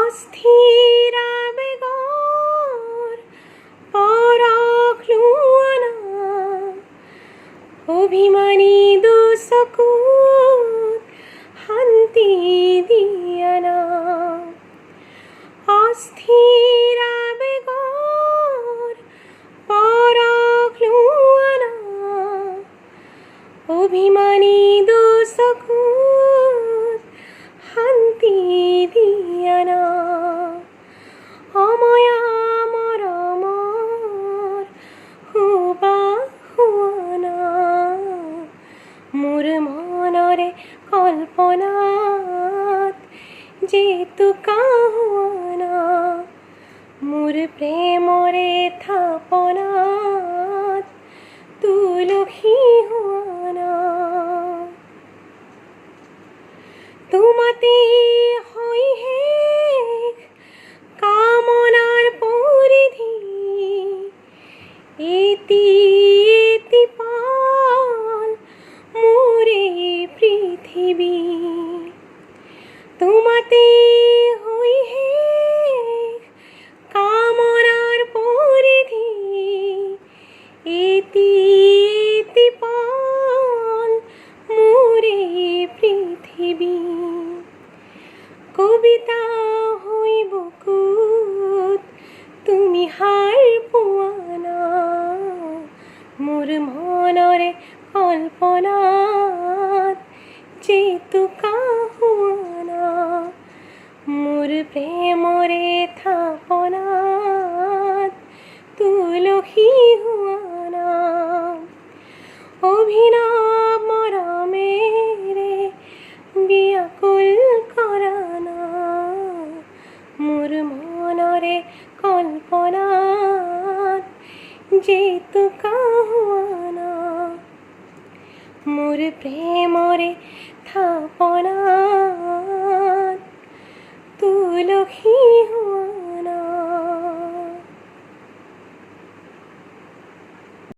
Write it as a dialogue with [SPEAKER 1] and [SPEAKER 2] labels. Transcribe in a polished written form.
[SPEAKER 1] অস্থির আবেগৰ পৰশ লোৱানা অভিমানী দুচকুত শান্তি দিয়ানা অস্থিৰ আবেগৰ পৰশ লোৱানা অভিমানী দুচকুত শান্তি দিয়ানা অময়া মৰমৰ সুবাসনা মোৰ মনৰে কল্পনাত জেতুকা হোৱানা মোৰ প্ৰেমৰে থাপনাত তুলসী হোৱানা তোমাতে হৈ শেষ কামনাৰ পৰিধি এটি এটি পাল মোৰে পৃথিৱী তোমাতে হৈ শেষ কামনাৰ পৰিধি এটি এটি পাল মোৰে পৃথিৱী কবিতা হৈ বুকুত তুমি হাৰ পোৱানা মোৰ মনৰে কল্পনাত জেতুকা হোৱানা মোৰ প্ৰেমৰে থাপনাত তুলসী হোৱানা অভিনৱ মৰমেৰে ব্যাকুল কৰানা মোৰ মনৰে কল্পনাত জেতুকা হোৱানা মোৰ প্ৰেমৰে থাপনাত তুলসী